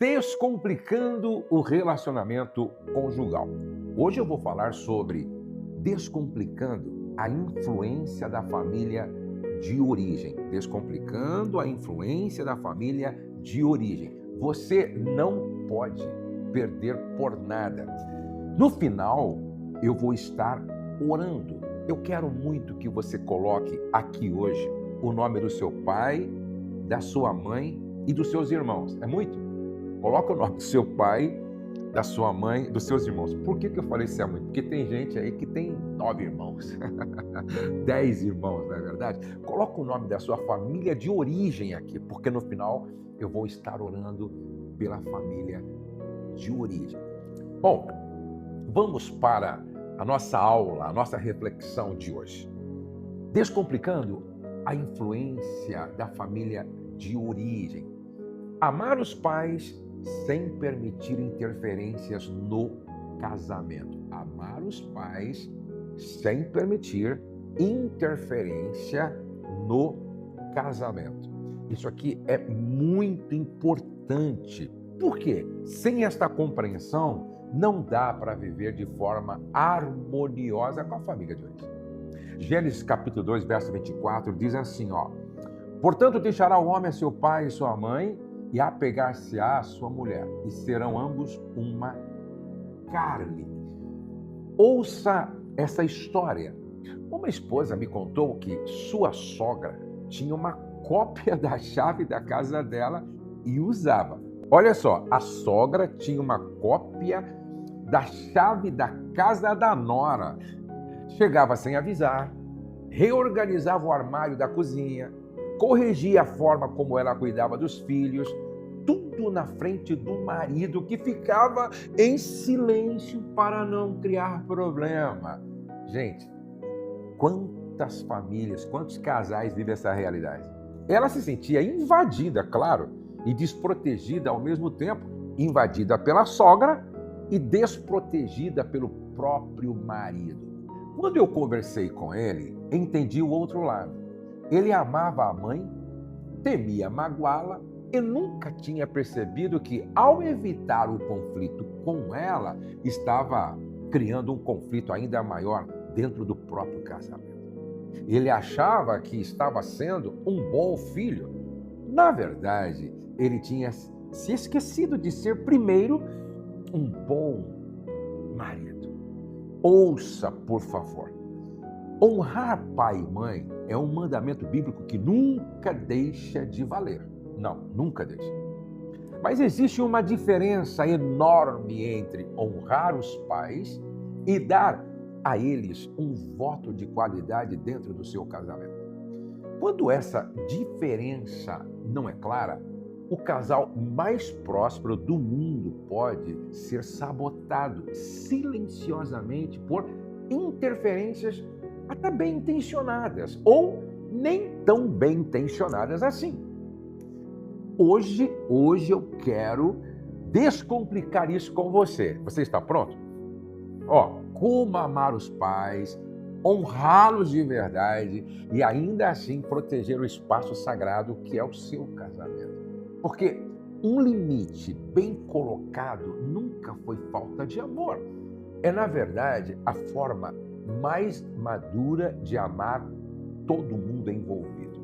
Descomplicando o relacionamento conjugal. Hoje eu vou falar sobre descomplicando a influência da família de origem. Descomplicando a influência da família de origem. Você não pode perder por nada. No final, eu vou estar orando. Eu quero muito que você coloque aqui hoje o nome do seu pai, da sua mãe e dos seus irmãos. É muito? Coloca o nome do seu pai, da sua mãe, dos seus irmãos. Por que eu falei isso é muito? Porque tem gente aí que tem 9 irmãos, 10 irmãos, não é verdade? Coloca o nome da sua família de origem aqui, porque no final eu vou estar orando pela família de origem. Bom, vamos para a nossa aula, a nossa reflexão de hoje. Descomplicando a influência da família de origem. Amar os pais sem permitir interferências no casamento. Amar os pais sem permitir interferência no casamento. Isso aqui é muito importante. Por quê? Sem esta compreensão, não dá para viver de forma harmoniosa com a família de origem. Gênesis capítulo 2, verso 24, diz assim, ó: portanto, deixará o homem a seu pai e sua mãe, e apegar-se-á à sua mulher, e serão ambos uma carne. Ouça essa história. Uma esposa me contou que sua sogra tinha uma cópia da chave da casa dela e usava. Olha só, a sogra tinha uma cópia da chave da casa da nora. Chegava sem avisar, reorganizava o armário da cozinha, corrigia a forma como ela cuidava dos filhos, tudo na frente do marido, que ficava em silêncio para não criar problema. Gente, quantas famílias, quantos casais vivem essa realidade? Ela se sentia invadida, claro, e desprotegida ao mesmo tempo, invadida pela sogra e desprotegida pelo próprio marido. Quando eu conversei com ele, entendi o outro lado. Ele amava a mãe, temia magoá-la e nunca tinha percebido que, ao evitar o conflito com ela, estava criando um conflito ainda maior dentro do próprio casamento. Ele achava que estava sendo um bom filho. Na verdade, ele tinha se esquecido de ser primeiro um bom marido. Ouça, por favor. Honrar pai e mãe é um mandamento bíblico que nunca deixa de valer. Não, nunca deixa. Mas existe uma diferença enorme entre honrar os pais e dar a eles um voto de qualidade dentro do seu casamento. Quando essa diferença não é clara, o casal mais próspero do mundo pode ser sabotado silenciosamente por interferências até bem intencionadas ou nem tão bem intencionadas assim. Hoje eu quero descomplicar isso com você. Você está pronto? Como amar os pais, honrá-los de verdade e ainda assim proteger o espaço sagrado que é o seu casamento. Porque um limite bem colocado nunca foi falta de amor. É, na verdade, a forma mais madura de amar todo mundo envolvido.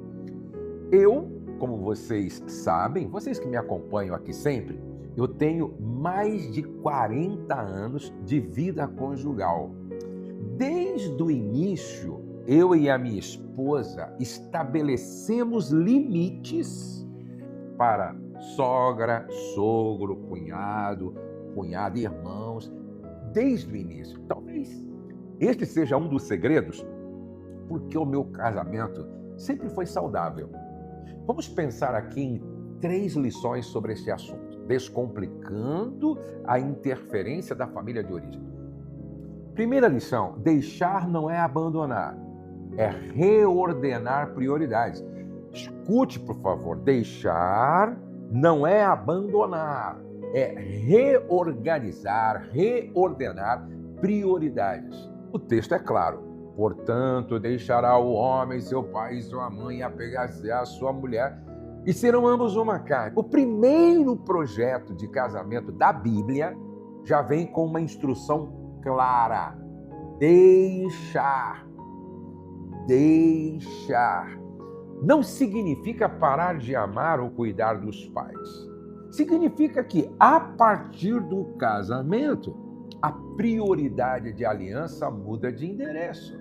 Eu, como vocês sabem, vocês que me acompanham aqui sempre, eu tenho mais de 40 anos de vida conjugal. Desde o início, eu e a minha esposa estabelecemos limites para sogra, sogro, cunhado, cunhada, irmãos, desde o início. Talvez este seja um dos segredos porque o meu casamento sempre foi saudável. Vamos pensar aqui em 3 lições sobre esse assunto, descomplicando a interferência da família de origem. Primeira lição: deixar não é abandonar, é reordenar prioridades. Escute, por favor, deixar não é abandonar, é reorganizar, reordenar prioridades. O texto é claro. Portanto, deixará o homem seu pai e sua mãe e apegar-se à sua mulher, e serão ambos uma carne. O primeiro projeto de casamento da Bíblia já vem com uma instrução clara: deixar. Deixar. Não significa parar de amar ou cuidar dos pais. Significa que, a partir do casamento, a prioridade de aliança muda de endereço.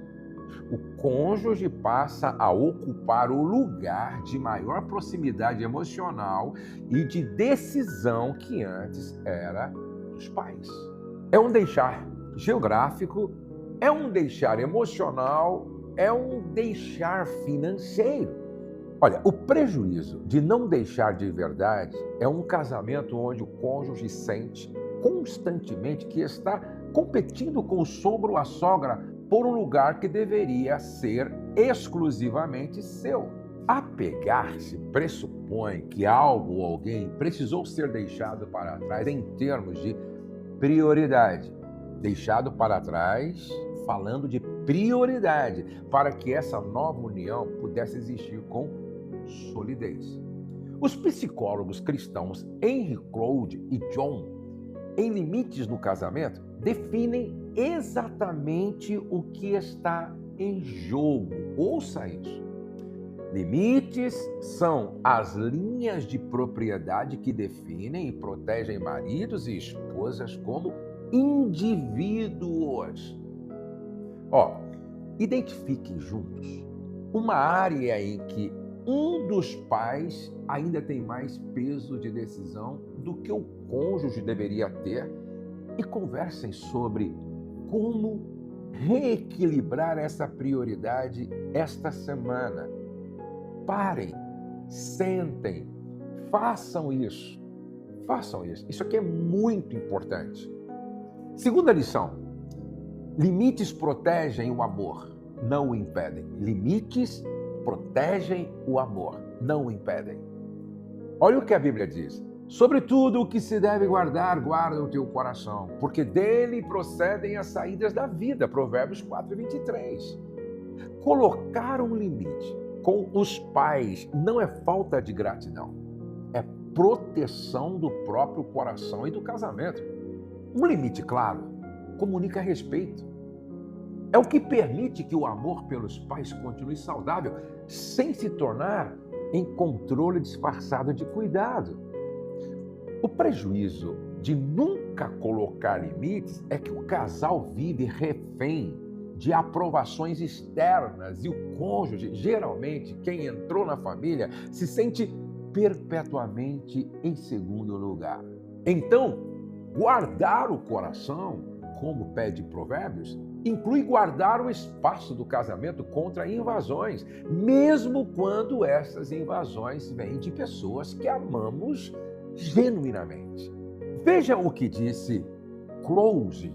O cônjuge passa a ocupar o lugar de maior proximidade emocional e de decisão que antes era dos pais. É um deixar geográfico, é um deixar emocional, é um deixar financeiro. Olha, o prejuízo de não deixar de verdade é um casamento onde o cônjuge sente constantemente que está competindo com o sogro ou a sogra por um lugar que deveria ser exclusivamente seu. Apegar-se pressupõe que algo ou alguém precisou ser deixado para trás em termos de prioridade. Deixado para trás, falando de prioridade, para que essa nova união pudesse existir com solidez. Os psicólogos cristãos Henry Cloud e John, em Limites no Casamento, definem exatamente o que está em jogo. Ouça isso. Limites são as linhas de propriedade que definem e protegem maridos e esposas como indivíduos. Identifiquem juntos uma área em que um dos pais ainda tem mais peso de decisão do que o cônjuge deveria ter e conversem sobre como reequilibrar essa prioridade esta semana. Parem, sentem, façam isso. Façam isso. Isso aqui é muito importante. Segunda lição: limites protegem o amor, não o impedem. Limites protegem o amor, não o impedem. Olha o que a Bíblia diz. Sobretudo o que se deve guardar, guarda o teu coração, porque dele procedem as saídas da vida. Provérbios 4:23. Colocar um limite com os pais não é falta de gratidão, é proteção do próprio coração e do casamento. Um limite claro comunica respeito. É o que permite que o amor pelos pais continue saudável, sem se tornar em controle disfarçado de cuidado. O prejuízo de nunca colocar limites é que o casal vive refém de aprovações externas e o cônjuge, geralmente quem entrou na família, se sente perpetuamente em segundo lugar. Então, guardar o coração, como pede Provérbios, inclui guardar o espaço do casamento contra invasões, mesmo quando essas invasões vêm de pessoas que amamos genuinamente. Veja o que disse Cloud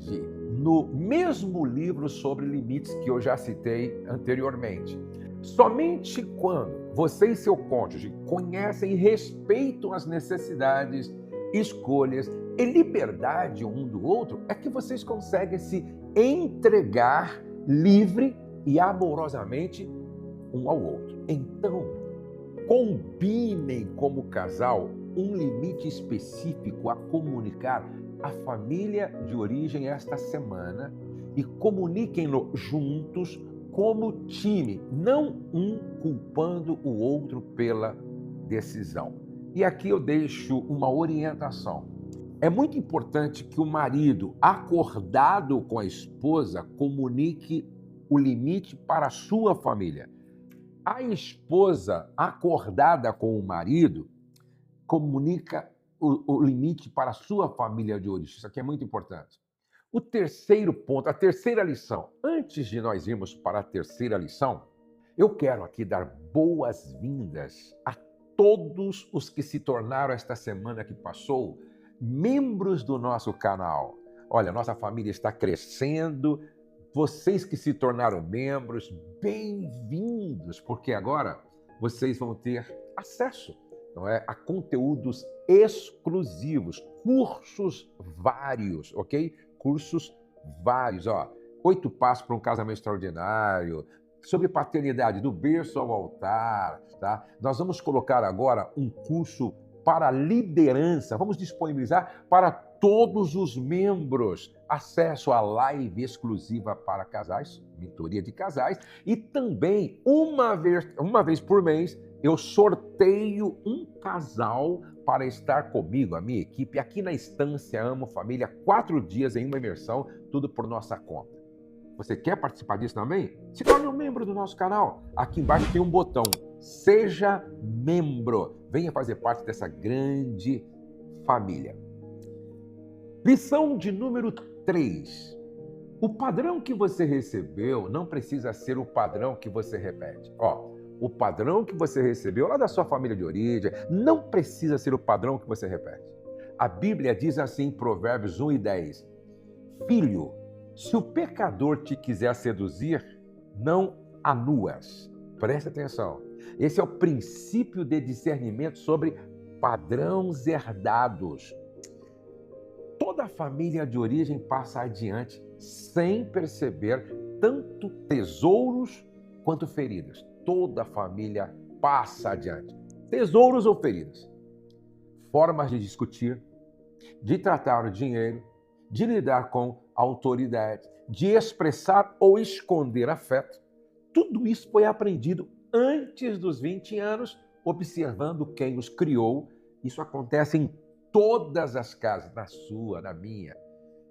no mesmo livro sobre limites que eu já citei anteriormente. Somente quando você e seu cônjuge conhecem e respeitam as necessidades, escolhas e liberdade um do outro, é que vocês conseguem se entregar livre e amorosamente um ao outro. Então, combinem como casal um limite específico a comunicar à família de origem esta semana e comuniquem-no juntos como time, não um culpando o outro pela decisão. E aqui eu deixo uma orientação. É muito importante que o marido, acordado com a esposa, comunique o limite para a sua família. A esposa, acordada com o marido, comunica o limite para a sua família de origem. Isso aqui é muito importante. O terceiro ponto, a terceira lição. Antes de nós irmos para a terceira lição, eu quero aqui dar boas-vindas a todos os que se tornaram esta semana que passou membros do nosso canal. Olha, nossa família está crescendo. Vocês que se tornaram membros, bem-vindos, porque agora vocês vão ter acesso, não é, a conteúdos exclusivos, cursos vários, ok? Cursos vários, 8 passos para um casamento extraordinário, sobre paternidade, do berço ao altar, tá? Nós vamos colocar agora um curso para liderança, vamos disponibilizar para todos os membros acesso à live exclusiva para casais, mentoria de casais, e também uma vez por mês eu sorteio um casal para estar comigo, a minha equipe, aqui na Estância Amo Família, 4 dias em uma imersão, tudo por nossa conta. Você quer participar disso também? Se torne um membro do nosso canal. Aqui embaixo tem um botão, seja membro. Venha fazer parte dessa grande família. Lição de número 3. O padrão que você recebeu não precisa ser o padrão que você repete. O padrão que você recebeu lá da sua família de origem não precisa ser o padrão que você repete. A Bíblia diz assim em Provérbios 1:10. Filho, se o pecador te quiser seduzir, não anuas. Preste atenção. Esse é o princípio de discernimento sobre padrões herdados. Toda família de origem passa adiante sem perceber tanto tesouros quanto feridas. Toda família passa adiante. Tesouros ou feridas. Formas de discutir, de tratar o dinheiro, de lidar com autoridade, de expressar ou esconder afeto. Tudo isso foi aprendido antes dos 20 anos, observando quem os criou. Isso acontece em todas as casas, na sua, na minha.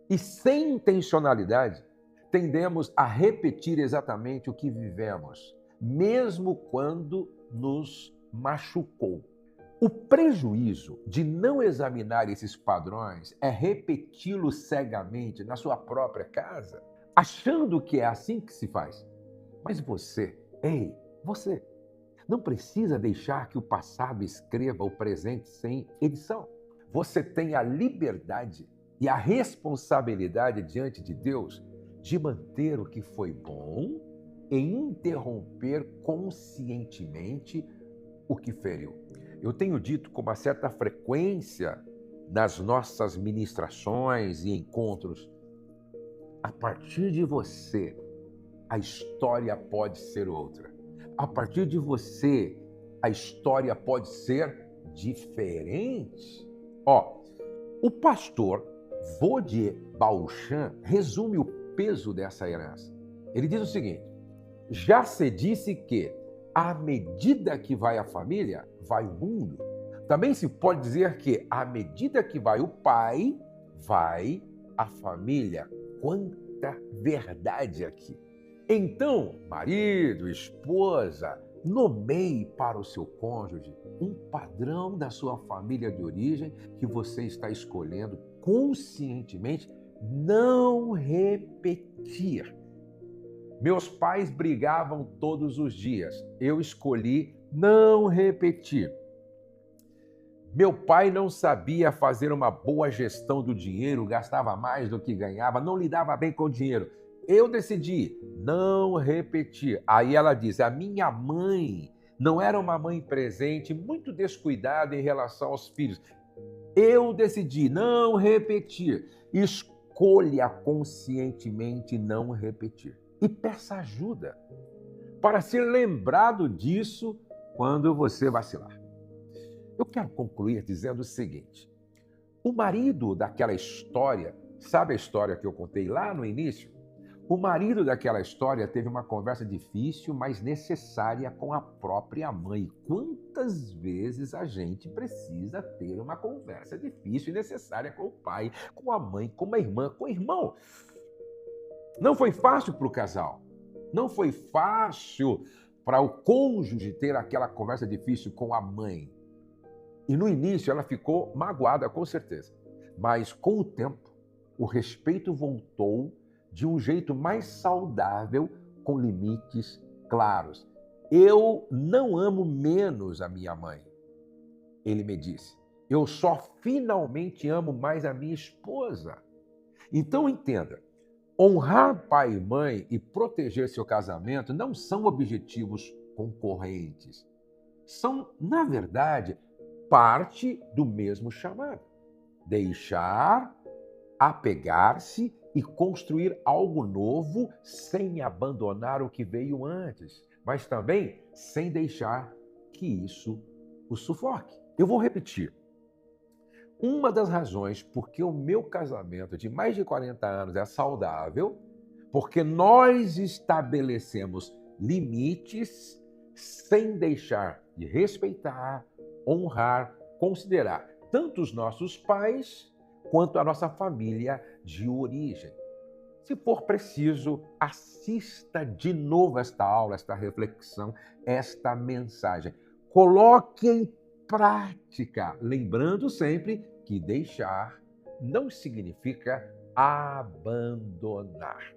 E sem intencionalidade, tendemos a repetir exatamente o que vivemos, mesmo quando nos machucou. O prejuízo de não examinar esses padrões é repeti-los cegamente na sua própria casa, achando que é assim que se faz. Mas você, você, não precisa deixar que o passado escreva o presente sem edição. Você tem a liberdade e a responsabilidade diante de Deus de manter o que foi bom e interromper conscientemente o que feriu. Eu tenho dito com uma certa frequência nas nossas ministrações e encontros, a partir de você, a história pode ser outra. A partir de você, a história pode ser diferente. O pastor Vodie Bauchan resume o peso dessa herança. Ele diz o seguinte: já se disse que, à medida que vai a família, vai o mundo. Também se pode dizer que, à medida que vai o pai, vai a família. Quanta verdade aqui! Então, marido, esposa, nomeie para o seu cônjuge um padrão da sua família de origem que você está escolhendo conscientemente não repetir. Meus pais brigavam todos os dias. Eu escolhi não repetir. Meu pai não sabia fazer uma boa gestão do dinheiro, gastava mais do que ganhava, não lidava bem com o dinheiro. Eu decidi não repetir. Aí ela diz, a minha mãe não era uma mãe presente, muito descuidada em relação aos filhos. Eu decidi não repetir. Escolha conscientemente não repetir. E peça ajuda para ser lembrado disso quando você vacilar. Eu quero concluir dizendo o seguinte: o marido daquela história, sabe a história que eu contei lá no início? O marido daquela história teve uma conversa difícil, mas necessária com a própria mãe. Quantas vezes a gente precisa ter uma conversa difícil e necessária com o pai, com a mãe, com uma irmã, com o irmão? Não foi fácil para o casal. Não foi fácil para o cônjuge ter aquela conversa difícil com a mãe. E no início ela ficou magoada, com certeza. Mas com o tempo, o respeito voltou de um jeito mais saudável, com limites claros. Eu não amo menos a minha mãe, ele me disse. Eu só finalmente amo mais a minha esposa. Então entenda, honrar pai e mãe e proteger seu casamento não são objetivos concorrentes. São, na verdade, parte do mesmo chamado. Deixar, apegar-se e construir algo novo sem abandonar o que veio antes, mas também sem deixar que isso o sufoque. Eu vou repetir. Uma das razões por que o meu casamento de mais de 40 anos é saudável, porque nós estabelecemos limites sem deixar de respeitar, honrar, considerar tanto os nossos pais quanto a nossa família de origem. Se for preciso, assista de novo esta aula, esta reflexão, esta mensagem. Coloque em prática, lembrando sempre que deixar não significa abandonar.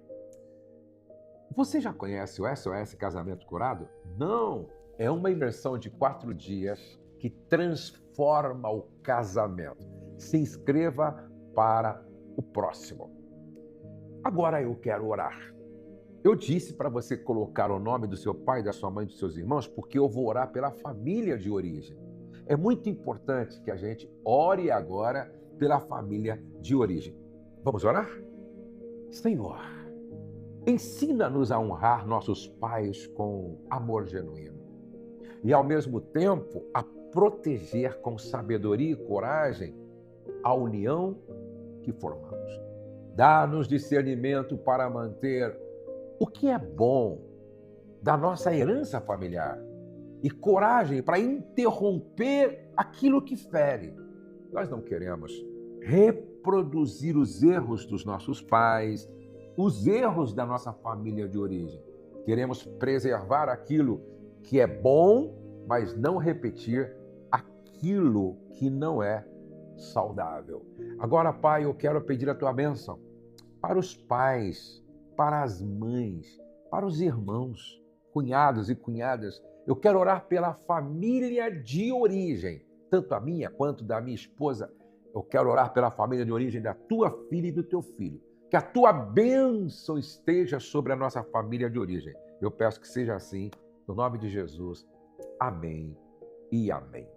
Você já conhece o SOS Casamento Curado? Não! É uma imersão de 4 dias que transforma o casamento. Se inscreva para o próximo. Agora eu quero orar. Eu disse para você colocar o nome do seu pai, da sua mãe, dos seus irmãos, porque eu vou orar pela família de origem. É muito importante que a gente ore agora pela família de origem. Vamos orar? Senhor, ensina-nos a honrar nossos pais com amor genuíno e, ao mesmo tempo, a proteger com sabedoria e coragem a união que formamos. Dá-nos discernimento para manter o que é bom da nossa herança familiar e coragem para interromper aquilo que fere. Nós não queremos reproduzir os erros dos nossos pais, os erros da nossa família de origem. Queremos preservar aquilo que é bom, mas não repetir aquilo que não é saudável. Agora, Pai, eu quero pedir a tua bênção para os pais, para as mães, para os irmãos, cunhados e cunhadas. Eu quero orar pela família de origem, tanto a minha quanto da minha esposa. Eu quero orar pela família de origem da tua filha e do teu filho. Que a tua bênção esteja sobre a nossa família de origem. Eu peço que seja assim, no nome de Jesus. Amém e amém.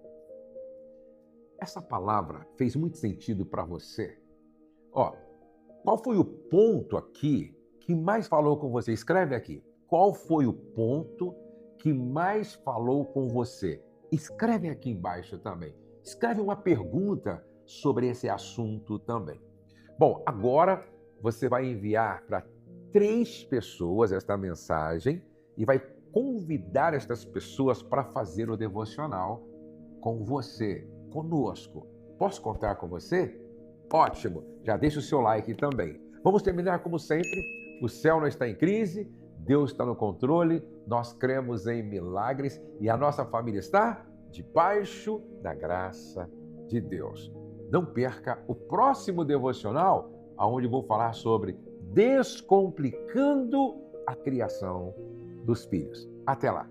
Essa palavra fez muito sentido para você? Qual foi o ponto aqui que mais falou com você? Escreve aqui. Qual foi o ponto que mais falou com você? Escreve aqui embaixo também. Escreve uma pergunta sobre esse assunto também. Bom, agora você vai enviar para 3 pessoas esta mensagem e vai convidar estas pessoas para fazer o devocional com você, conosco. Posso contar com você? Ótimo! Já deixa o seu like também. Vamos terminar como sempre. O céu não está em crise, Deus está no controle, nós cremos em milagres e a nossa família está debaixo da graça de Deus. Não perca o próximo devocional, onde vou falar sobre descomplicando a criação dos filhos. Até lá!